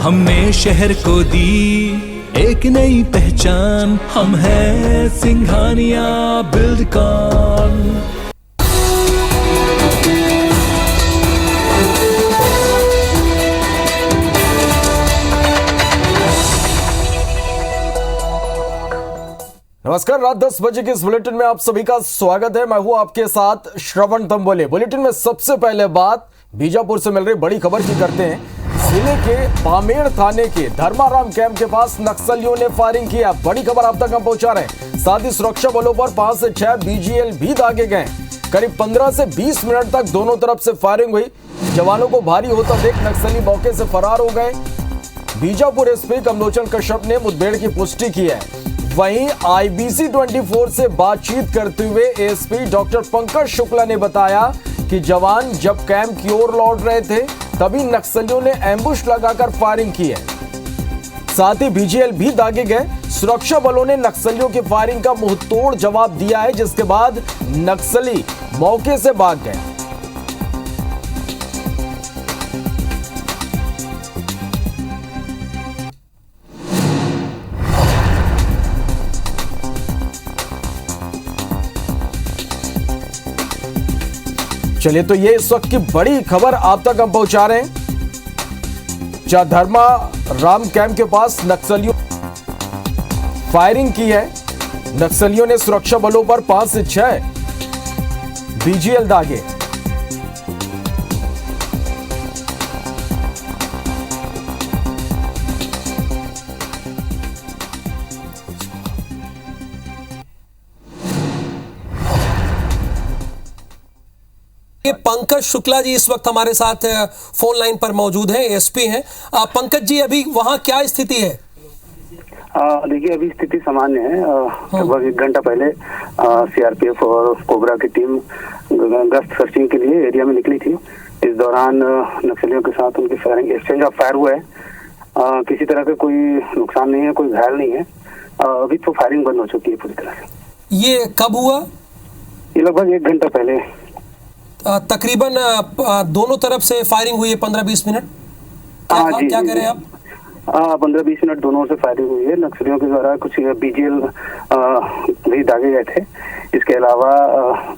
हमने शहर को दी एक नई पहचान, हम हैं सिंघानिया बिल्डकॉन। नमस्कार, रात 10 बजे के इस बुलेटिन में आप सभी का स्वागत है। मैं हूं आपके साथ श्रवण तंबोले। बुलेटिन में सबसे पहले बात बीजापुर से मिल रही बड़ी खबर की करते हैं। जिले के पामेड़ थाने के धर्माराम कैंप के पास नक्सलियों ने फायरिंग किया। बड़ी खबर आप तक हम पहुंचा रहे हैं। साथ ही सुरक्षा बलों पर 5 से 6 बीजीएल भी दागे गए। करीब 15 से 20 मिनट तक दोनों तरफ से फायरिंग हुई। जवानों को भारी होता देख नक्सली मौके से फरार हो गए। बीजापुर एसपी कमलोचन कश्यप ने मुठभेड़ की पुष्टि की है। वहीं IBC 24 से बातचीत करते हुए एसपी डॉक्टर पंकज शुक्ला ने बताया कि जवान जब कैंप की ओर लौट रहे थे तभी नक्सलियों ने एम्बुश लगाकर फायरिंग की है। साथ ही बीजीएल भी दागे गए। सुरक्षा बलों ने नक्सलियों की फायरिंग का मुंहतोड़ जवाब दिया है, जिसके बाद नक्सली मौके से भाग गए। चलिए, तो ये इस वक्त की बड़ी खबर आप तक हम पहुंचा रहे हैं। जहां धर्माराम कैंप के पास नक्सलियों फायरिंग की है। नक्सलियों ने सुरक्षा बलों पर 5 से 6 बीजीएल दागे। पंकज शुक्ला जी इस वक्त हमारे साथ फोन लाइन पर मौजूद हैं, एसपी हैं। पंकज जी, अभी वहां क्या स्थिति है? देखिए, अभी स्थिति सामान्य है। लगभग 1 घंटा पहले सीआरपीएफ और कोबरा की टीम गश्त सर्चिंग के लिए एरिया में निकली थी। इस दौरान नक्सलियों के साथ उनकी फायरिंग एक्सचेंज ऑफ फायर हुआ है। किसी तरह का कोई नुकसान नहीं है, कोई घायल नहीं है। अभी तो फायरिंग बंद हो चुकी है पूरी तरह से। ये कब हुआ? ये लगभग 1 घंटा पहले। तकरीबन दोनों तरफ से फायरिंग हुई है 15-20 मिनट। क्या कह रहे हैं आप? 15-20 मिनट दोनों से फायरिंग हुई है। नक्सलियों के द्वारा कुछ बीजीएल भी दागे गए थे। इसके अलावा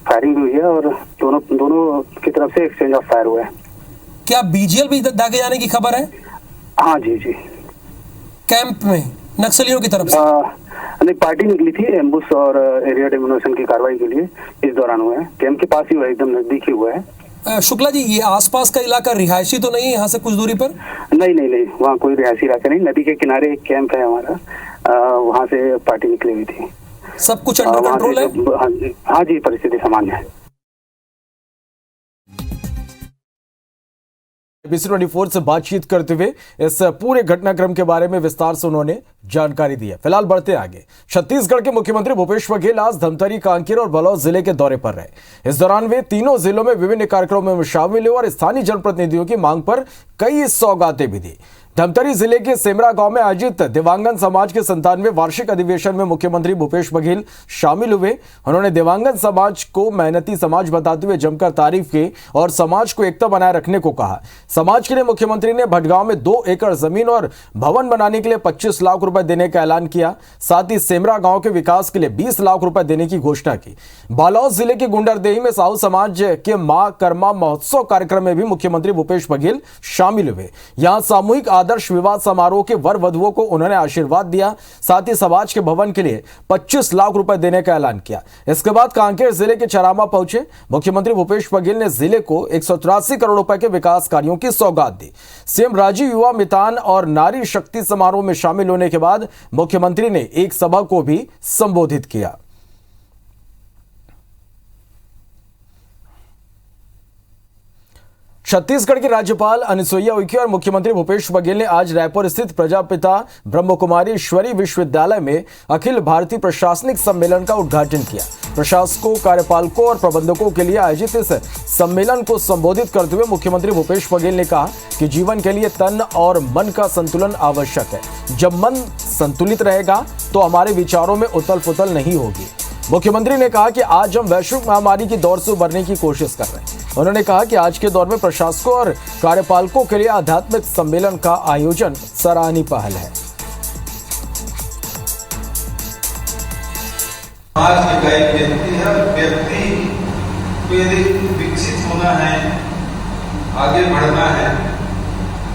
फायरिंग भी हुई है और दोनों की तरफ से एक्सचेंज ऑफ फायर हुआ है। क्या बीजीएल भी दागे जाने की खबर है? हाँ जी। कैंप में नक्सलियों की तरफ से नहीं, पार्टी निकली थी एम्बुश और एरिया डिमोनेशन की कार्रवाई के लिए। इस दौरान हुआ है। कैंप के पास ही हुआ है, एकदम नजदीक ही हुआ है। शुक्ला जी, ये आसपास का इलाका रिहायशी तो नहीं है यहाँ से कुछ दूरी पर? नहीं, वहाँ कोई रिहायशी इलाका नहीं। नदी के किनारे एक कैंप है हमारा, वहाँ से पार्टी निकली हुई थी। सब कुछ अंडर कंट्रोल है? हाँ जी, परिस्थिति सामान्य है। IBC 24 से बातचीत करते हुए इस पूरे घटनाक्रम के बारे में विस्तार से उन्होंने जानकारी दी है। फिलहाल बढ़ते आगे। छत्तीसगढ़ के मुख्यमंत्री भूपेश बघेल आज धमतरी, कांकेर और बलौद जिले के दौरे पर रहे। इस दौरान वे तीनों जिलों में विभिन्न कार्यक्रमों में शामिल हुए और स्थानीय जनप्रतिनिधियों की मांग पर कई सौगातें भी दी। धमतरी जिले के सेमरा गांव में आयोजित दिव्यांगन समाज के 97वें वार्षिक अधिवेशन में मुख्यमंत्री भूपेश बघेल शामिल हुए। उन्होंने दिव्यांगन समाज को मेहनती समाज बताते हुए जमकर तारीफ की और समाज को एकता बनाए रखने को कहा। समाज के लिए मुख्यमंत्री ने भटगांव में 2 एकड़ जमीन और भवन बनाने के लिए 25 लाख रुपए देने का ऐलान किया। साथ ही सेमरा गांव के विकास के लिए 20 लाख रुपए देने की घोषणा की। बालोद जिले के गुंडरदेही में साहू समाज के मां कर्मा महोत्सव कार्यक्रम में भी मुख्यमंत्री भूपेश बघेल शामिल हुए। यहां सामूहिक आदर्श विवाह समारोह के वर वधुओं को उन्होंने आशीर्वाद दिया। साथ ही समाज के भवन के लिए 25 लाख रुपए देने का ऐलान किया। इसके बाद कांकेर जिले के चरामा पहुंचे मुख्यमंत्री भूपेश बघेल ने जिले को 183 करोड़ रुपए के विकास कार्यों की सौगात दी। सीएम राजीव युवा मितान और नारी शक्ति समारोह में शामिल होने के बाद मुख्यमंत्री ने एक सभा को भी संबोधित किया। छत्तीसगढ़ की राज्यपाल अनुसुईया उइके और मुख्यमंत्री भूपेश बघेल ने आज रायपुर स्थित प्रजापिता ब्रह्मकुमारी ईश्वरी विश्वविद्यालय में अखिल भारतीय प्रशासनिक सम्मेलन का उद्घाटन किया। प्रशासकों, कार्यपालकों और प्रबंधकों के लिए आयोजित इस सम्मेलन को संबोधित करते हुए मुख्यमंत्री भूपेश बघेल ने कहा कि जीवन के लिए तन और मन का संतुलन आवश्यक है। जब मन संतुलित रहेगा तो हमारे विचारों में उथल पुथल नहीं होगी। मुख्यमंत्री ने कहा कि आज हम वैश्विक महामारी की दौर से उबरने की कोशिश कर रहे हैं। उन्होंने कहा कि आज के दौर में प्रशासकों और कार्यपालकों के लिए आध्यात्मिक सम्मेलन का आयोजन सराहनीय पहल है। आज का एक व्यक्ति है, व्यक्ति को यदि विकसित होना है, आगे बढ़ना है,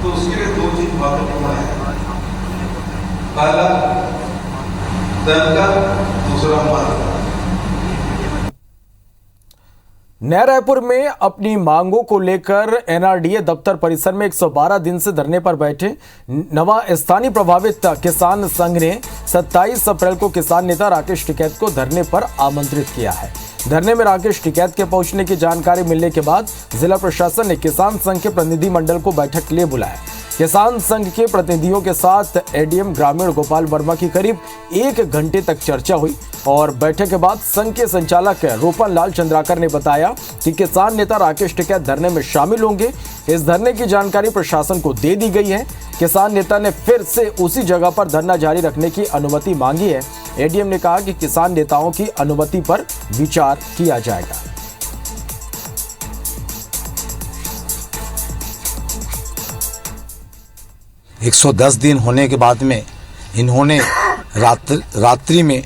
तो उसके लिए दो चीज महत्वपूर्ण है। पहला धन का, दूसरा मन का। नया रायपुर में अपनी मांगों को लेकर एनआरडीए दफ्तर परिसर में 112 दिन से धरने पर बैठे नवा स्थानीय प्रभावित किसान संघ ने 27 अप्रैल को किसान नेता राकेश टिकैत को धरने पर आमंत्रित किया है। धरने में राकेश टिकैत के पहुंचने की जानकारी मिलने के बाद जिला प्रशासन ने किसान संघ के प्रतिनिधि मंडल को बैठक के लिए बुलाया। किसान संघ के प्रतिनिधियों के साथ एडीएम ग्रामीण गोपाल वर्मा की करीब 1 घंटे तक चर्चा हुई और बैठक के बाद संघ के संचालक रूपन लाल चंद्राकर ने बताया कि किसान नेता राकेश टिकैत धरने में शामिल होंगे। इस धरने की जानकारी प्रशासन को दे दी गई है। किसान नेता ने फिर से उसी जगह पर धरना जारी रखने की अनुमति मांगी है। एडीएम ने कहा कि किसान नेताओं की अनुमति पर विचार किया जाएगा। एक 110 दिन होने के बाद में इन्होंने रात्रि में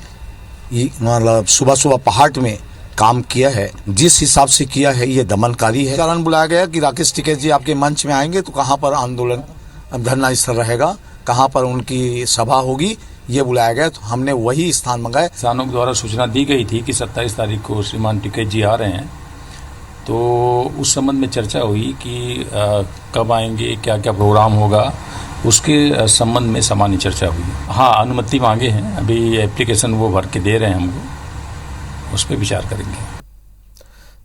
मतलब सुबह पहाड़ में काम किया है। जिस हिसाब से किया है ये दमनकारी है। कारण बुलाया गया कि राकेश टिकैत जी आपके मंच में आएंगे तो कहाँ पर आंदोलन धरना स्थल रहेगा, कहाँ पर उनकी सभा होगी, ये बुलाया गया। तो हमने वही स्थान मंगाया। किसानों के द्वारा सूचना दी गई थी कि 27 तारीख को श्रीमान टिकैत जी आ रहे हैं, तो उस संबंध में चर्चा हुई कि कब आएंगे, क्या क्या प्रोग्राम होगा, उसके संबंध में सामान्य चर्चा हुई। हाँ, अनुमति मांगे हैं, अभी एप्लीकेशन वो भर के दे रहे हैं हमको, उस पर विचार करेंगे।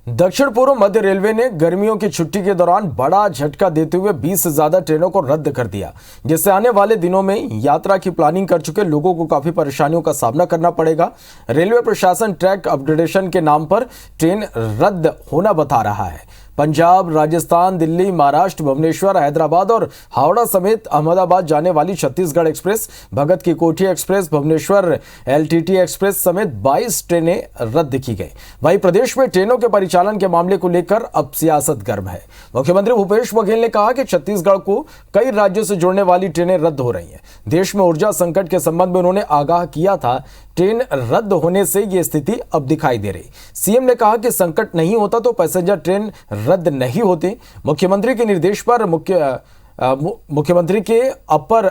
दक्षिण पूर्व मध्य रेलवे ने गर्मियों की छुट्टी के दौरान बड़ा झटका देते हुए 20 से ज्यादा ट्रेनों को रद्द कर दिया, जिससे आने वाले दिनों में यात्रा की प्लानिंग कर चुके लोगों को काफी परेशानियों का सामना करना पड़ेगा। रेलवे प्रशासन ट्रैक अपग्रेडेशन के नाम पर ट्रेन रद्द होना बता रहा है। पंजाब, राजस्थान, दिल्ली, महाराष्ट्र, भुवनेश्वर, हैदराबाद और हावड़ा समेत अहमदाबाद जाने वाली छत्तीसगढ़ एक्सप्रेस, भगत की कोठी एक्सप्रेस, भुवनेश्वर एलटीटी एक्सप्रेस समेत 22 ट्रेनें रद्द की गई। वहीं प्रदेश में ट्रेनों के परिचालन के मामले को लेकर अब सियासत गर्म है। मुख्यमंत्री भूपेश बघेल ने कहा कि छत्तीसगढ़ को कई राज्यों से जोड़ने वाली ट्रेनें रद्द हो रही हैं। देश में ऊर्जा संकट के संबंध में उन्होंने आगाह किया था। ट्रेन रद्द होने से ये स्थिति अब दिखाई दे रही। सीएम ने कहा कि संकट नहीं होता तो पैसेंजर ट्रेन रद्द नहीं होते। मुख्यमंत्री के निर्देश पर मुख्यमंत्री के अपर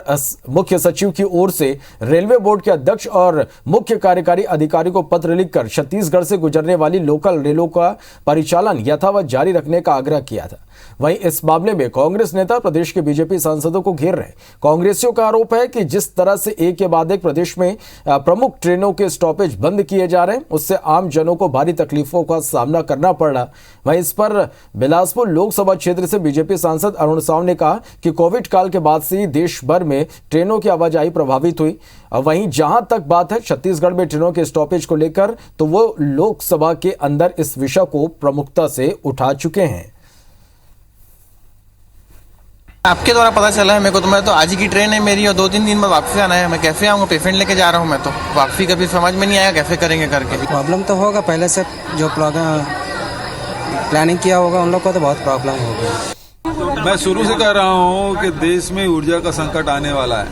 मुख्य सचिव की ओर से रेलवे बोर्ड के अध्यक्ष और मुख्य कार्यकारी अधिकारी को पत्र लिखकर छत्तीसगढ़ से गुजरने वाली लोकल रेलों का परिचालन यथावत जारी रखने का आग्रह किया था। वहीं इस मामले में कांग्रेस नेता प्रदेश के बीजेपी सांसदों को घेर रहे। कांग्रेसियों का आरोप है कि जिस तरह से एक के बाद एक प्रदेश में प्रमुख ट्रेनों के स्टॉपेज बंद किए जा रहे हैं, उससे आम जनों को भारी तकलीफों का सामना करना पड़ रहा। वहीं इस पर बिलासपुर लोकसभा क्षेत्र से बीजेपी सांसद अरुण साव ने कहा कि कोविड काल के बाद से ही देश भर में ट्रेनों की आवाजाही प्रभावित हुई। वहीं जहां तक बात है छत्तीसगढ़ में ट्रेनों के स्टॉपेज को लेकर, तो वो लोकसभा के अंदर इस विषय को प्रमुखता से उठा चुके हैं। आपके द्वारा पता चला है मेरे को, तो मैं तो आज ही की ट्रेन है मेरी और 2-3 दिन में वापसी आना है। मैं कैसे आऊँगा? पेशेंट लेके जा रहा हूँ मैं, तो वापसी कभी समझ में नहीं आया कैसे करेंगे करके। प्रॉब्लम तो होगा, पहले से जो प्लानिंग किया होगा उन लोग को तो बहुत प्रॉब्लम होगा। मैं शुरू से कह रहा हूँ कि देश में ऊर्जा का संकट आने वाला है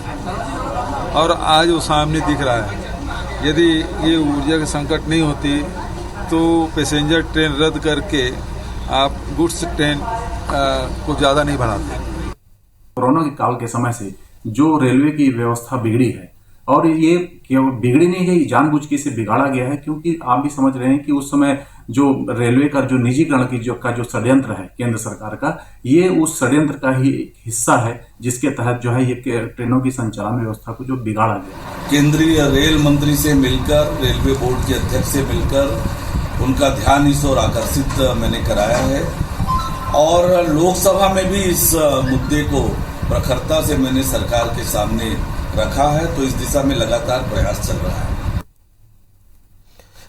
और आज वो सामने दिख रहा है। यदि ये ऊर्जा का संकट नहीं होती तो पैसेंजर ट्रेन रद्द करके आप गुड्स ट्रेन को ज़्यादा नहीं बढ़ाते। कोरोना के काल के समय से जो रेलवे की व्यवस्था बिगड़ी है, और ये बिगड़ी नहीं है, जानबूझ के इसे बिगाड़ा गया है, क्योंकि आप भी समझ रहे हैं कि उस समय जो रेलवे का जो निजीकरण की जो षड्यंत्र है केंद्र सरकार का, ये उस षड्यंत्र का ही हिस्सा है, जिसके तहत जो है ये ट्रेनों की संचालन व्यवस्था को जो बिगाड़ा गया। केंद्रीय रेल मंत्री से मिलकर, रेलवे बोर्ड के अध्यक्ष से मिलकर उनका ध्यान इस ओर आकर्षित मैंने कराया है और लोकसभा में भी इस मुद्दे को प्रखरता से मैंने सरकार के सामने रखा है। तो इस दिशा में लगातार प्रयास चल रहा है।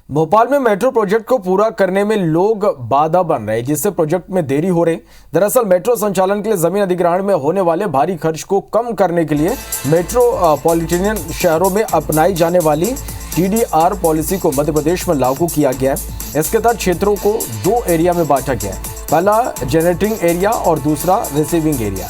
भोपाल में मेट्रो प्रोजेक्ट को पूरा करने में लोग बाधा बन रहे हैं, जिससे प्रोजेक्ट में देरी हो रही। दरअसल मेट्रो संचालन के लिए जमीन अधिग्रहण में होने वाले भारी खर्च को कम करने के लिए मेट्रोपॉलिटन शहरों में अपनाई जाने वाली TDR पॉलिसी को मध्य प्रदेश में लागू किया गया है। इसके तहत क्षेत्रों को 2 एरिया में बांटा गया है। पहला जनरेटिंग एरिया और दूसरा रिसीविंग एरिया।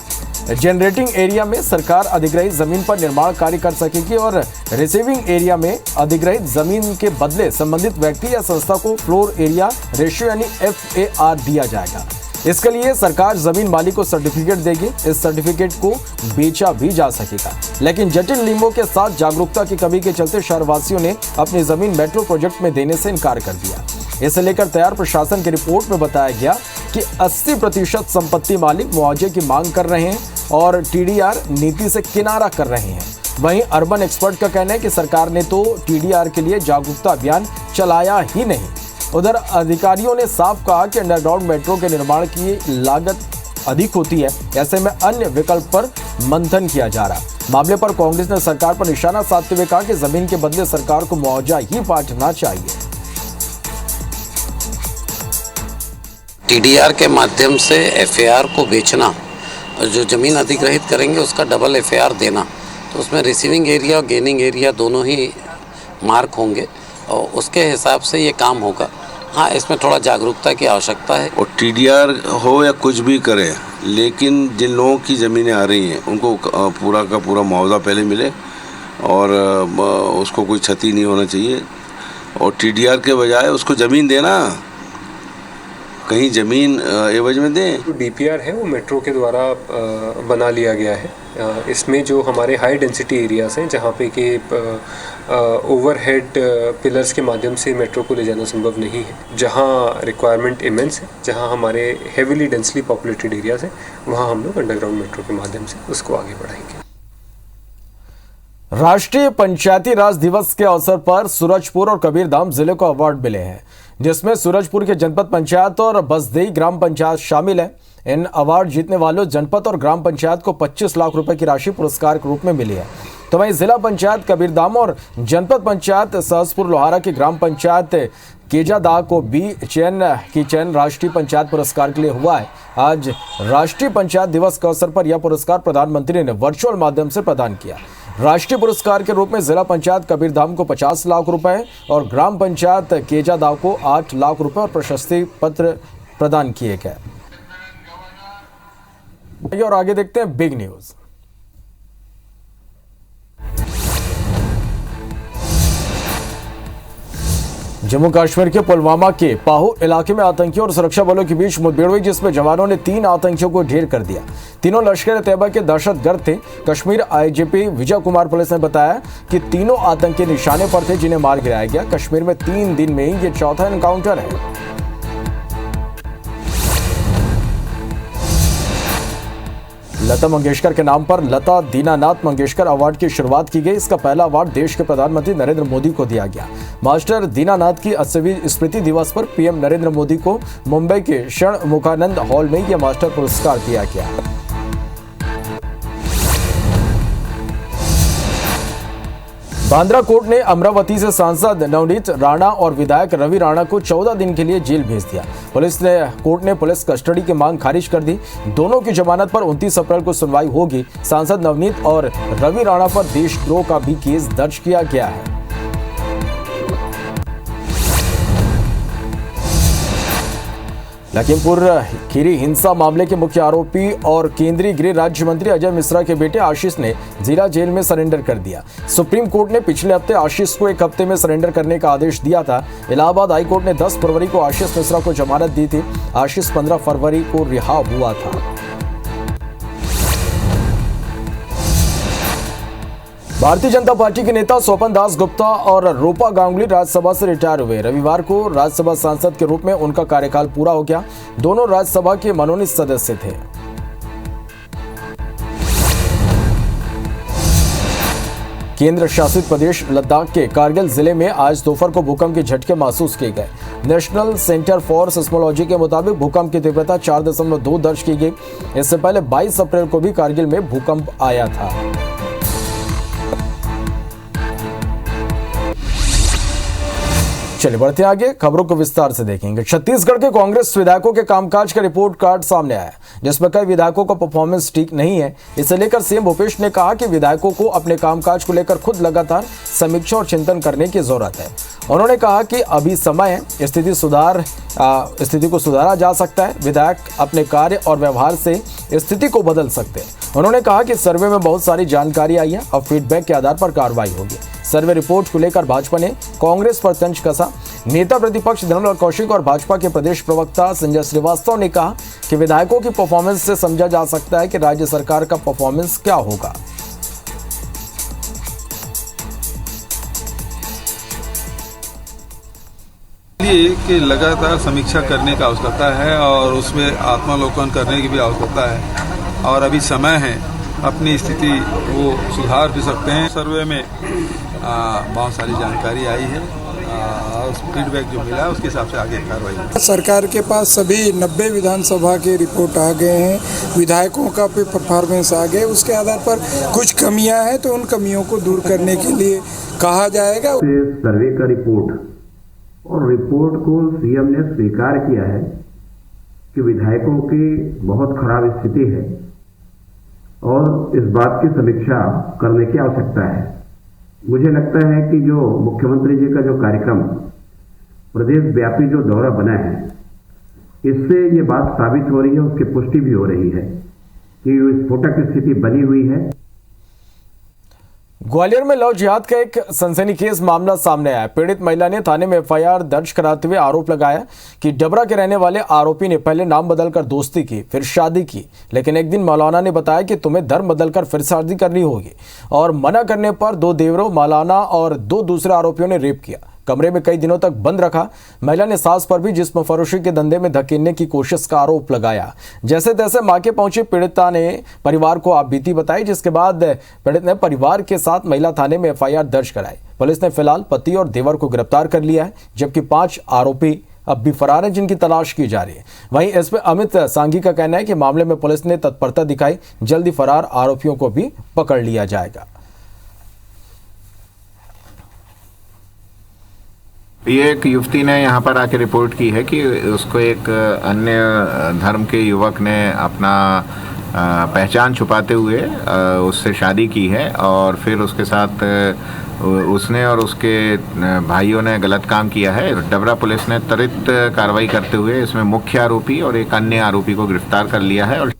जनरेटिंग एरिया में सरकार अधिग्रहित जमीन पर निर्माण कार्य कर सकेगी और रिसीविंग एरिया में अधिग्रहित जमीन के बदले संबंधित व्यक्ति या संस्था को फ्लोर एरिया रेशियो यानी FAR दिया जाएगा। इसके लिए सरकार जमीन मालिक को सर्टिफिकेट देगी। इस सर्टिफिकेट को बेचा भी जा सकेगा, लेकिन जटिल नियमों के साथ जागरूकता की कमी के चलते शहरवासियों ने अपनी जमीन मेट्रो प्रोजेक्ट में देने से इनकार कर दिया। इसे लेकर तैयार प्रशासन की रिपोर्ट में बताया गया कि 80% संपत्ति मालिक मुआवजे की मांग कर रहे हैं और TDR नीति से किनारा कर रहे हैं। वहीं अर्बन एक्सपर्ट का कहना है कि सरकार ने तो TDR के लिए जागरूकता अभियान चलाया ही नहीं। उधर अधिकारियों ने साफ कहा कि अंडरग्राउंड मेट्रो के निर्माण की लागत अधिक होती है, ऐसे में अन्य विकल्प पर मंथन किया जा रहा है। मामले पर कांग्रेस ने सरकार पर निशाना साधते हुए कहा कि जमीन के बदले सरकार को मुआवजा ही बांटना चाहिए। TDR के माध्यम से FAR को बेचना और जो ज़मीन अधिग्रहित करेंगे उसका डबल FAR देना, तो उसमें रिसीविंग एरिया और गेनिंग एरिया दोनों ही मार्क होंगे और उसके हिसाब से ये काम होगा। हाँ, इसमें थोड़ा जागरूकता की आवश्यकता है। और TDR हो या कुछ भी करे, लेकिन जिन लोगों की ज़मीनें आ रही हैं उनको पूरा का पूरा मुआवजा पहले मिले और उसको कोई क्षति नहीं होना चाहिए। और TDR के बजाय उसको ज़मीन देना, कहीं ज़मीन एवज में दें। जो DPR है वो मेट्रो के द्वारा बना लिया गया है। इसमें जो हमारे हाई डेंसिटी एरियाज़ हैं जहाँ पे कि ओवरहेड पिलर्स के माध्यम से मेट्रो को ले जाना संभव नहीं है, जहाँ रिक्वायरमेंट इमेंस है, जहाँ हमारे हेविली डेंसली पॉपुलेटेड एरियाज़ हैं, वहाँ हम लोग अंडरग्राउंड मेट्रो के माध्यम से उसको आगे बढ़ाएंगे। राष्ट्रीय पंचायती राज दिवस के अवसर पर सूरजपुर और कबीरधाम जिले को अवार्ड मिले हैं, जिसमें सूरजपुर के जनपद पंचायत और बसदेई ग्राम पंचायत शामिल है। इन अवार्ड जीतने वालों जनपद और ग्राम पंचायत को 25 लाख रुपए की राशि पुरस्कार के रूप में मिली है। तो वहीं जिला पंचायत कबीरधाम और जनपद पंचायत सहसपुर लोहारा की ग्राम पंचायत केजादा को भी चयन राष्ट्रीय पंचायत पुरस्कार के लिए हुआ है। आज राष्ट्रीय पंचायत दिवस के अवसर पर यह पुरस्कार प्रधानमंत्री ने वर्चुअल माध्यम से प्रदान किया। राष्ट्रीय पुरस्कार के रूप में जिला पंचायत कबीरधाम को 50 लाख रुपए और ग्राम पंचायत केजादा को 8 लाख रुपए और प्रशस्ति पत्र प्रदान किए गए। और आगे देखते हैं बिग न्यूज। जम्मू कश्मीर के पुलवामा के पाहू इलाके में आतंकियों और सुरक्षा बलों के बीच मुठभेड़ हुई, जिसमें जवानों ने 3 आतंकियों को ढेर कर दिया। तीनों लश्कर-ए-तैयबा के दहशतगर्द थे। कश्मीर IGP विजय कुमार पुलिस ने बताया कि तीनों आतंकी निशाने पर थे जिन्हें मार गिराया गया। कश्मीर में 3 दिन में ही ये चौथा एनकाउंटर है। लता मंगेशकर के नाम पर लता दीनानाथ मंगेशकर अवार्ड की शुरुआत की गई। इसका पहला अवार्ड देश के प्रधानमंत्री नरेंद्र मोदी को दिया गया। मास्टर दीनानाथ की 80वीं स्मृति दिवस पर PM नरेंद्र मोदी को मुंबई के षणमुखानंद हॉल में यह मास्टर पुरस्कार दिया गया। बांद्रा कोर्ट ने अमरावती से सांसद नवनीत राणा और विधायक रवि राणा को 14 दिन के लिए जेल भेज दिया। कोर्ट ने पुलिस कस्टडी की मांग खारिज कर दी। दोनों की जमानत पर 29 अप्रैल को सुनवाई होगी। सांसद नवनीत और रवि राणा पर देशद्रोह का भी केस दर्ज किया गया है। लखीमपुर खीरी हिंसा मामले के मुख्य आरोपी और केंद्रीय गृह राज्य मंत्री अजय मिश्रा के बेटे आशीष ने जिला जेल में सरेंडर कर दिया। सुप्रीम कोर्ट ने पिछले हफ्ते आशीष को 1 हफ्ते में सरेंडर करने का आदेश दिया था। इलाहाबाद हाई कोर्ट ने 10 फरवरी को आशीष मिश्रा को जमानत दी थी। आशीष 15 फरवरी को रिहा हुआ था। भारतीय जनता पार्टी के नेता स्वपन दास गुप्ता और रूपा गांगुली राज्यसभा से रिटायर हुए। रविवार को राज्यसभा सांसद के रूप में उनका कार्यकाल पूरा हो गया। दोनों राज्यसभा के मनोनीत सदस्य थे। केंद्र शासित प्रदेश लद्दाख के कारगिल जिले में आज दोपहर को भूकंप के झटके महसूस किए गए। नेशनल सेंटर फॉर सिस्मोलॉजी के मुताबिक भूकंप की तीव्रता 4.2 दर्ज की गई। इससे पहले 22 अप्रैल को भी कारगिल में भूकंप आया था। चलिए बढ़ते आगे, खबरों को विस्तार से देखेंगे। छत्तीसगढ़ के कांग्रेस विधायकों के कामकाज का रिपोर्ट कार्ड सामने आया, जिसमें कई विधायकों का परफॉर्मेंस ठीक नहीं है। इसे लेकर सीएम भूपेश ने कहा कि विधायकों को अपने कामकाज को लेकर खुद लगातार समीक्षा और चिंतन करने की जरूरत है। उन्होंने कहा कि अभी समय है, स्थिति को सुधारा जा सकता है। विधायक अपने कार्य और व्यवहार से स्थिति को बदल सकते हैं। उन्होंने कहा कि सर्वे में बहुत सारी जानकारी आई है और फीडबैक के आधार पर कार्रवाई होगी। सर्वे रिपोर्ट को लेकर भाजपा ने कांग्रेस पर तंज कसा। नेता प्रतिपक्ष धनलाल कौशिक और भाजपा के प्रदेश प्रवक्ता संजय श्रीवास्तव ने कहा कि विधायकों की परफॉर्मेंस से समझा जा सकता है कि राज्य सरकार का परफॉर्मेंस क्या होगा। कि लगातार समीक्षा करने की आवश्यकता है और उसमें आत्मावलोकन करने की भी आवश्यकता है और अभी समय है, अपनी स्थिति वो सुधार भी सकते हैं। सर्वे में बहुत सारी जानकारी आई है और फीडबैक जो मिला है उसके हिसाब से आगे कार्रवाई होगी। सरकार के पास सभी 90 विधानसभा के रिपोर्ट आ गए हैं, विधायकों का भी परफॉर्मेंस आ गए। उसके आधार पर कुछ कमियां हैं तो उन कमियों को दूर करने के लिए कहा जाएगा। सर्वे का रिपोर्ट और रिपोर्ट को सीएम ने स्वीकार किया है कि विधायकों की बहुत खराब स्थिति है और इस बात की समीक्षा करने की आवश्यकता है। मुझे लगता है कि जो मुख्यमंत्री जी का जो कार्यक्रम प्रदेश व्यापी जो दौरा बना है, इससे ये बात साबित हो रही है, उसकी पुष्टि भी हो रही है कि विस्फोटक स्थिति बनी हुई है। ग्वालियर में लव जिहाद का एक सनसनीखेज मामला सामने आया। पीड़ित महिला ने थाने में एफआईआर दर्ज कराते हुए आरोप लगाया कि डबरा के रहने वाले आरोपी ने पहले नाम बदलकर दोस्ती की, फिर शादी की, लेकिन एक दिन मौलाना ने बताया कि तुम्हें धर्म बदलकर फिर शादी करनी होगी और मना करने पर 2 देवरों मौलाना और 2 दूसरे आरोपियों ने रेप किया। कमरे में कई दिनों तक बंद रखा। महिला ने सास पर भी जिस्म फरोशी के धंधे में धकेलने की कोशिश का आरोप लगाया। जैसे तैसे मां के पहुंची पीड़िता ने परिवार को आपबीती बताई, जिसके बाद पीड़ित ने परिवार के साथ महिला थाने में एफआईआर दर्ज कराई। पुलिस ने फिलहाल पति और देवर को गिरफ्तार कर लिया है, जबकि 5 आरोपी अब भी फरार हैं, जिनकी तलाश की जा रही है। वहीं एसपी अमित सांघी का कहना है कि मामले में पुलिस ने तत्परता दिखाई, जल्दी फरार आरोपियों को भी पकड़ लिया जाएगा। ये एक युवती ने यहाँ पर आके रिपोर्ट की है कि उसको एक अन्य धर्म के युवक ने अपना पहचान छुपाते हुए उससे शादी की है और फिर उसके साथ उसने और उसके भाइयों ने गलत काम किया है। डबरा पुलिस ने त्वरित कार्रवाई करते हुए इसमें मुख्य आरोपी और एक अन्य आरोपी को गिरफ्तार कर लिया है। और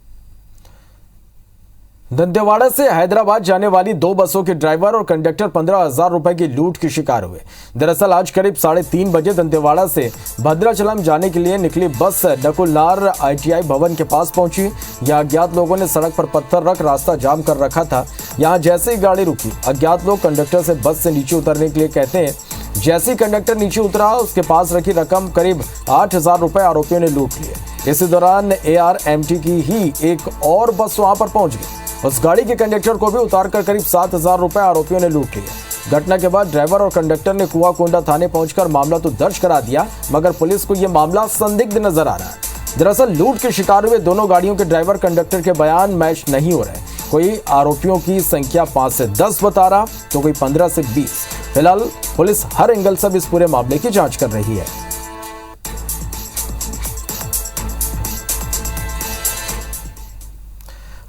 दंतेवाड़ा से हैदराबाद जाने वाली 2 बसों के ड्राइवर और कंडक्टर 15,000 रुपए की लूट की शिकार हुए। दरअसल आज करीब 3:30 बजे दंतेवाड़ा से भद्राचलम जाने के लिए निकली बस नकुलनार ITI भवन के पास पहुंची। यहां अज्ञात लोगों ने सड़क पर पत्थर रख रास्ता जाम कर रखा था। यहां जैसे ही गाड़ी रुकी, अज्ञात लोग कंडक्टर से बस से नीचे उतरने के लिए कहते हैं। जैसे ही कंडक्टर नीचे उतरा, उसके पास रखी रकम करीब 8,000 रुपए आरोपियों ने लूट लिए। इसी दौरान ARMT की ही एक और बस वहां पर पहुंच गई। उस गाड़ी के कंडक्टर को भी उतारकर करीब 7,000 रुपए आरोपियों ने लूट लिए। घटना के बाद ड्राइवर और कंडक्टर ने कुआकोंडा थाने पहुंचकर मामला तो दर्ज करा दिया, मगर पुलिस को यह मामला संदिग्ध नजर आ रहा है। दरअसल लूट के शिकार हुए दोनों गाड़ियों के ड्राइवर कंडक्टर के बयान मैच नहीं हो रहे। कोई आरोपियों की संख्या 5 से 10 बता रहा, तो कोई 15 से 20। फिलहाल पुलिस हर एंगल से इस पूरे मामले की जांच कर रही है।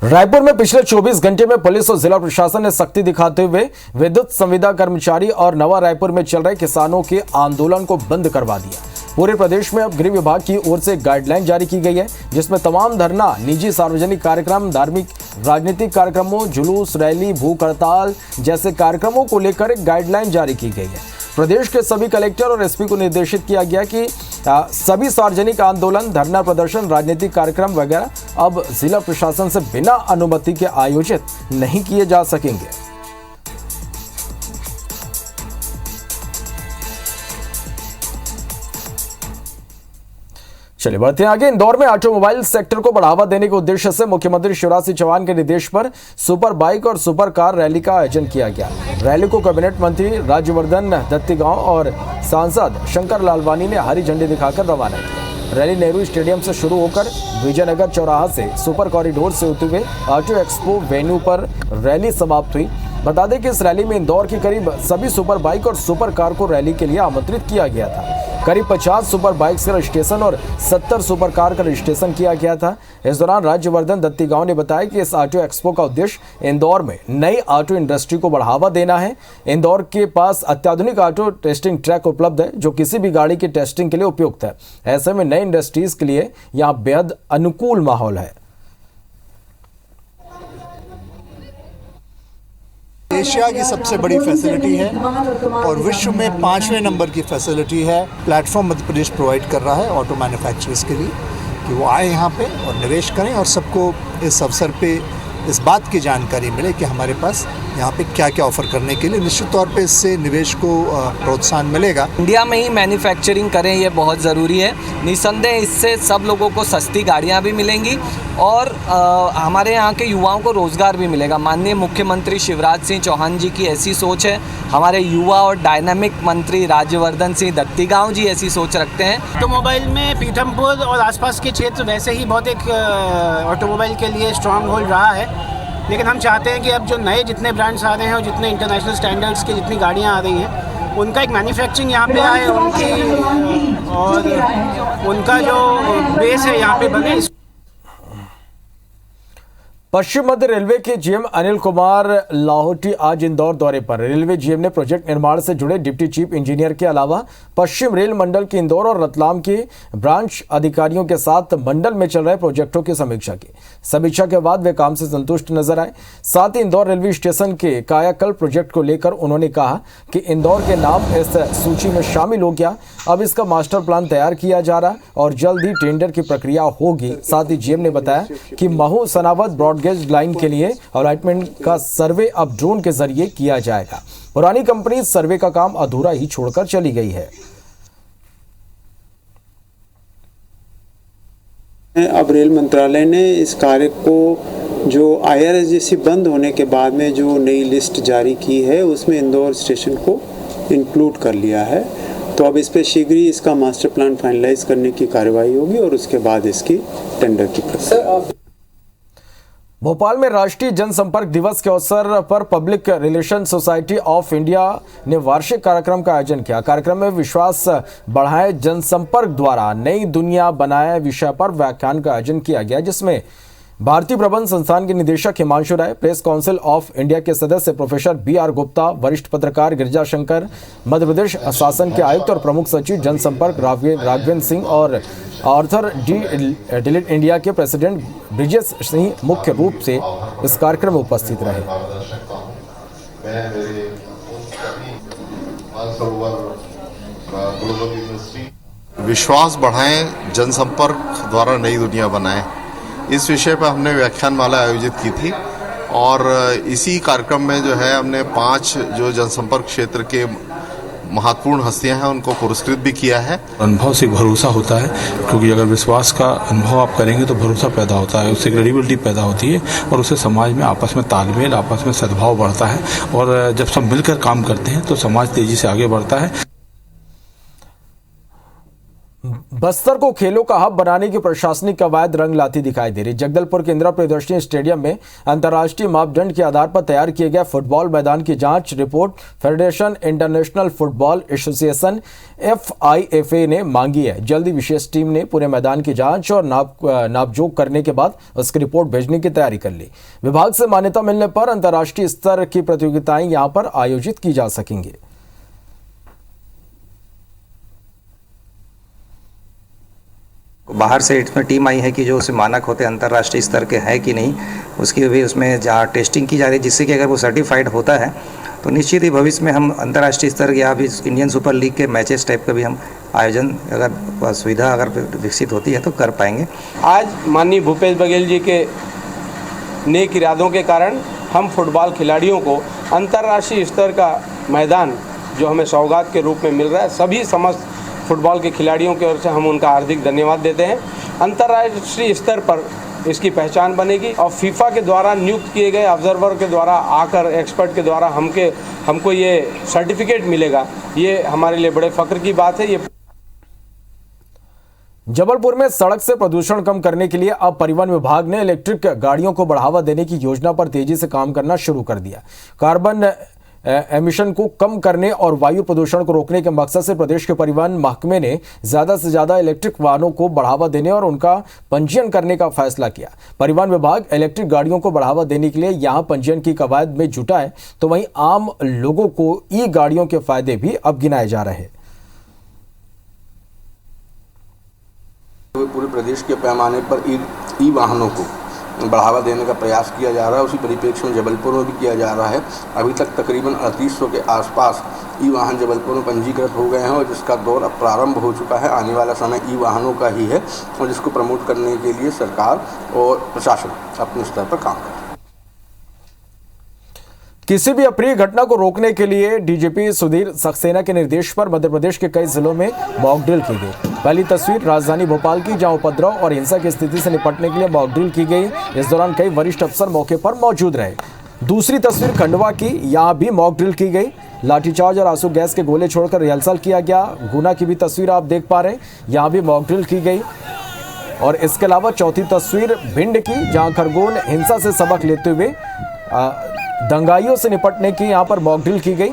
रायपुर में पिछले 24 घंटे में पुलिस और जिला प्रशासन ने सख्ती दिखाते हुए विद्युत संविदा कर्मचारी और नवा रायपुर में चल रहे किसानों के आंदोलन को बंद करवा दिया। पूरे प्रदेश में अब गृह विभाग की ओर से गाइडलाइन जारी की गई है, जिसमें तमाम धरना, निजी सार्वजनिक कार्यक्रम, धार्मिक राजनीतिक कार्यक्रमों, जुलूस, रैली, भूख हड़ताल जैसे कार्यक्रमों को लेकर एक गाइडलाइन जारी की गई है। प्रदेश के सभी कलेक्टर और एसपी को निर्देशित किया गया कि सभी सार्वजनिक आंदोलन, धरना प्रदर्शन, राजनीतिक कार्यक्रम वगैरह अब जिला प्रशासन से बिना अनुमति के आयोजित नहीं किए जा सकेंगे। चलिए बढ़ते हैं आगे। इंदौर में ऑटोमोबाइल सेक्टर को बढ़ावा देने के उद्देश्य से मुख्यमंत्री शिवराज सिंह चौहान के निर्देश पर सुपर बाइक और सुपर कार रैली का आयोजन किया गया। रैली को कैबिनेट मंत्री राज्यवर्धन दत्तीगांव और सांसद शंकर लालवानी ने हरी झंडी दिखाकर रवाना किया। रैली नेहरू स्टेडियम से शुरू होकर विजयनगर चौराहा से सुपर कॉरिडोर से होते हुए ऑटो एक्सपो वेन्यू पर रैली समाप्त हुई। बता दें कि इस रैली में इंदौर की करीब सभी सुपर बाइक और सुपर कार को रैली के लिए आमंत्रित किया गया था। करीब 50 सुपर बाइक्स का रजिस्ट्रेशन और 70 सुपर कार का रजिस्ट्रेशन किया गया था। इस दौरान राज्यवर्धन दत्तीगांव ने बताया कि इस ऑटो एक्सपो का उद्देश्य इंदौर में नई ऑटो इंडस्ट्री को बढ़ावा देना है। इंदौर के पास अत्याधुनिक ऑटो टेस्टिंग ट्रैक उपलब्ध है जो किसी भी गाड़ी की टेस्टिंग के लिए उपयुक्त है। ऐसे में नई इंडस्ट्रीज के लिए यहाँ बेहद अनुकूल माहौल है। एशिया की सबसे बड़ी फैसिलिटी है और विश्व में 5वें नंबर की फैसिलिटी है। प्लेटफॉर्म मध्य प्रदेश प्रोवाइड कर रहा है ऑटो मैन्युफैक्चरर्स के लिए कि वो आए यहाँ पे और निवेश करें और सबको इस अवसर पे इस बात की जानकारी मिले कि हमारे पास यहाँ पे क्या क्या ऑफर करने के लिए। निश्चित तौर पे इससे निवेश को प्रोत्साहन मिलेगा। इंडिया में ही मैन्युफैक्चरिंग करें, ये बहुत ज़रूरी है। निसंदेह इससे सब लोगों को सस्ती गाड़ियाँ भी मिलेंगी और हमारे यहाँ के युवाओं को रोज़गार भी मिलेगा। माननीय मुख्यमंत्री शिवराज सिंह चौहान जी की ऐसी सोच है। हमारे युवा और डायनामिक मंत्री राज्यवर्धन सिंह दत्तीगांव जी ऐसी सोच रखते हैं। ऑटोमोबाइल में पीथमपुर और आसपास के क्षेत्र वैसे ही बहुत एक ऑटोमोबाइल के लिए स्ट्रॉन्ग होल्ड रहा है, लेकिन हम चाहते हैं कि अब जो नए जितने ब्रांड्स आ रहे हैं और जितने इंटरनेशनल स्टैंडर्ड्स की जितनी गाड़ियाँ आ रही हैं उनका एक मैन्युफैक्चरिंग यहाँ पे आए और उनका जो बेस है यहाँ पे बने। पश्चिम मध्य रेलवे के जीएम अनिल कुमार लाहौटी आज इंदौर दौरे पर। रेलवे जीएम ने प्रोजेक्ट निर्माण से जुड़े डिप्टी चीफ इंजीनियर के अलावा पश्चिम रेल मंडल के इंदौर और रतलाम के ब्रांच अधिकारियों के साथ मंडल में चल रहे प्रोजेक्टों की समीक्षा की। समीक्षा के बाद वे काम से संतुष्ट नजर आए। साथ ही इंदौर रेलवे स्टेशन के कायाकल्प प्रोजेक्ट को लेकर उन्होंने कहा कि इंदौर के नाम इस सूची में शामिल हो गया। अब इसका मास्टर प्लान तैयार किया जा रहा और जल्द ही टेंडर की प्रक्रिया होगी। साथ ही जीएम ने बताया कि महू सनावद ब्रॉडगेज लाइन के लिए अलॉटमेंट का सर्वे अब ड्रोन के जरिए किया जाएगा। पुरानी कंपनी सर्वे का काम अधूरा ही छोड़कर चली गई है। अब रेल मंत्रालय ने इस कार्य को जो IRSGC बंद होने के बाद में जो नई लिस्ट जारी की है उसमें इंदौर स्टेशन को इंक्लूड कर लिया है। तो अब इस पे शीघ्र ही इसका मास्टर प्लान फाइनलाइज करने की कार्रवाई होगी और उसके बाद इसकी टेंडर की प्रक्रिया। भोपाल में राष्ट्रीय जनसंपर्क दिवस के अवसर पर public relation society of India ने वार्षिक कार्यक्रम का आयोजन किया। कार्यक्रम में विश्वास बढ़ाए जनसंपर्क द्वारा नई दुनिया बनाए विषय पर व्याख्यान का आयोजन किया गया, जिसमें भारतीय प्रबंध संस्थान के निदेशक Himanshu Rai, press council of India के सदस्य प्रोफेसर BR गुप्ता, वरिष्ठ पत्रकार गिरिजा शंकर, मध्य प्रदेश शासन के आयुक्त और प्रमुख सचिव जनसंपर्क राघवेंद्र सिंह और ऑर्थर डिलीट इंडिया के प्रेसिडेंट ब्रिजेश सिंह मुख्य रूप से इस कार्यक्रम में उपस्थित रहे। विश्वास बढ़ाएं, जनसंपर्क द्वारा नई दुनिया बनाएं, इस विषय पर हमने व्याख्यानमाला आयोजित की थी और इसी कार्यक्रम में जो है हमने 5 जो जनसंपर्क क्षेत्र के महत्वपूर्ण हस्तियां हैं उनको पुरस्कृत भी किया है। अनुभव से भरोसा होता है, क्योंकि अगर विश्वास का अनुभव आप करेंगे तो भरोसा पैदा होता है, उससे क्रेडिबिलिटी पैदा होती है और उससे समाज में आपस में तालमेल, आपस में सद्भाव बढ़ता है और जब सब मिलकर काम करते हैं तो समाज तेजी से आगे बढ़ता है। बस्तर को खेलों का हब बनाने की प्रशासनिक कवायद रंग लाती दिखाई दे रही। जगदलपुर के इंदिरा प्रियदर्शनी स्टेडियम में अंतर्राष्ट्रीय मापदंड के आधार पर तैयार किए गए फुटबॉल मैदान की जांच report federation international football association FIFA ने मांगी है। जल्दी विशेष टीम ने पूरे मैदान की जांच और नापजोक करने के बाद उसकी रिपोर्ट भेजने की तैयारी कर ली। विभाग से मान्यता मिलने पर अंतर्राष्ट्रीय स्तर की प्रतियोगिताएं यहां पर आयोजित की जा सकेंगी। बाहर से इसमें टीम आई है कि जो उसे मानक होते हैं अंतर्राष्ट्रीय स्तर के हैं कि नहीं, उसकी भी उसमें जहाँ टेस्टिंग की जा रही है, जिससे कि अगर वो सर्टिफाइड होता है तो निश्चित ही भविष्य में हम अंतर्राष्ट्रीय स्तर या भी इंडियन सुपर लीग के मैचेस टाइप का भी हम आयोजन अगर सुविधा अगर विकसित होती है तो कर पाएंगे। आज माननीय भूपेश बघेल जी के नेक इरादों के कारण हम फुटबॉल खिलाड़ियों को अंतर्राष्ट्रीय स्तर का मैदान जो हमें सौगात के रूप में मिल रहा है, सभी समस्त फुटबॉल के खिलाड़ियों की ओर से हम उनका हार्दिक धन्यवाद देते हैं। अंतर्राष्ट्रीय स्तर पर इसकी पहचान बनेगी और फीफा के द्वारा नियुक्त किए गए ऑब्जर्वर के द्वारा आकर एक्सपर्ट के द्वारा हमको ये सर्टिफिकेट मिलेगा। ये हमारे लिए बड़े फख्र की बात है। ये जबलपुर में सड़क से प्रदूषण कम करने के लिए अब परिवहन विभाग ने इलेक्ट्रिक गाड़ियों को बढ़ावा देने की योजना पर तेजी से काम करना शुरू कर दिया। कार्बन एमिशन को कम करने और वायु प्रदूषण को रोकने के मकसद से प्रदेश के परिवहन महकमे ने ज्यादा से ज्यादा इलेक्ट्रिक वाहनों को बढ़ावा देने और उनका पंजीयन करने का फैसला किया। परिवहन विभाग इलेक्ट्रिक गाड़ियों को बढ़ावा देने के लिए यहां पंजीयन की कवायद में जुटा है, तो वहीं आम लोगों को ई गाड़ियों के फायदे भी अब गिनाए जा रहे हैं। पूरे प्रदेश के पैमाने पर ई वाहनों को बढ़ावा देने का प्रयास किया जा रहा है। उसी परिप्रेक्ष्य में जबलपुर में भी किया जा रहा है। अभी तक तकरीबन 3800 के आसपास ई वाहन जबलपुर में पंजीकृत हो गए हैं और जिसका दौर अब प्रारंभ हो चुका है। आने वाला समय ई वाहनों का ही है और जिसको प्रमोट करने के लिए सरकार और प्रशासन अपने स्तर पर काम कर रहा है। किसी भी अप्रिय घटना को रोकने के लिए डीजीपी सुधीर सक्सेना के निर्देश पर मध्य प्रदेश के कई जिलों में मॉक ड्रिल की गई। पहली तस्वीर राजधानी भोपाल की, जहां उपद्रव और हिंसा की स्थिति से निपटने के लिए मॉक ड्रिल की गई। इस दौरान कई वरिष्ठ अफसर मौके पर मौजूद रहे। दूसरी तस्वीर खंडवा की, यहां भी मॉक ड्रिल की गई। लाठीचार्ज और आंसू गैस के गोले छोड़कर रिहर्सल किया गया। गुना की भी तस्वीर आप देख पा रहे हैं, यहां भी मॉक ड्रिल की गई। और इसके अलावा चौथी तस्वीर भिंड की, जहां खरगोन हिंसा से सबक लेते हुए दंगाइयों से निपटने की यहां पर मॉक ड्रिल की गई।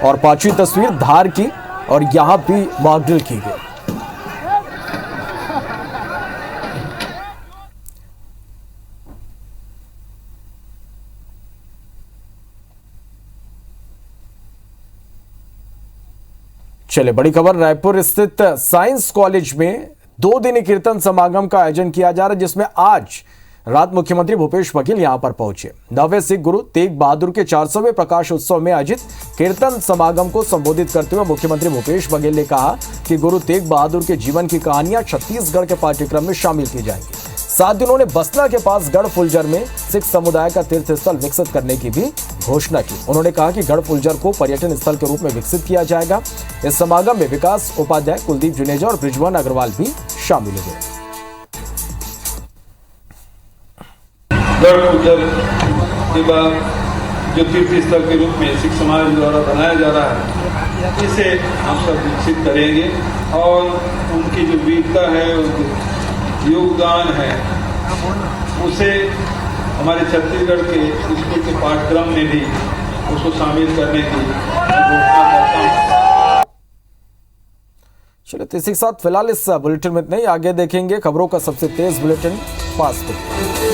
और पांचवी तस्वीर धार की, और यहां भी मॉक ड्रिल की गई। चले बड़ी खबर, रायपुर स्थित साइंस कॉलेज में 2 दिनी कीर्तन समागम का आयोजन किया जा रहा है, जिसमें आज रात मुख्यमंत्री भूपेश बघेल यहां पर पहुंचे। 9वें सिख गुरु तेग बहादुर के 400वें प्रकाश उत्सव में आयोजित कीर्तन समागम को संबोधित करते हुए मुख्यमंत्री भूपेश बघेल ने कहा कि गुरु तेग बहादुर के जीवन की कहानियां छत्तीसगढ़ के पाठ्यक्रम में शामिल की जाएंगी। साथ ही उन्होंने बसना के पास गढ़ फुलजर में सिख समुदाय का तीर्थ स्थल विकसित करने की भी घोषणा की। उन्होंने कहा कि गढ़ फुलजर को पर्यटन स्थल के रूप में विकसित किया जाएगा। इस समागम में विकास उपाध्याय, कुलदीप जुनेजा और ब्रिजवान अग्रवाल भी शामिल हुए। गढ़ फुलजर के बाद जो तीर्थ स्थल के रूप में सिख समाज द्वारा बनाया जा रहा है, इसे हम सब विकसित करेंगे और उनकी जो वीरता है, उनकी योगदान है, उसे हमारे छत्तीसगढ़ के स्कूल के पाठ्यक्रम में भी उसको शामिल करने की घोषणा करता हूं। चलिए, तो इसी के साथ फिलहाल इस बुलेटिन में इतना ही। आगे देखेंगे खबरों का सबसे तेज बुलेटिन 5 बजे।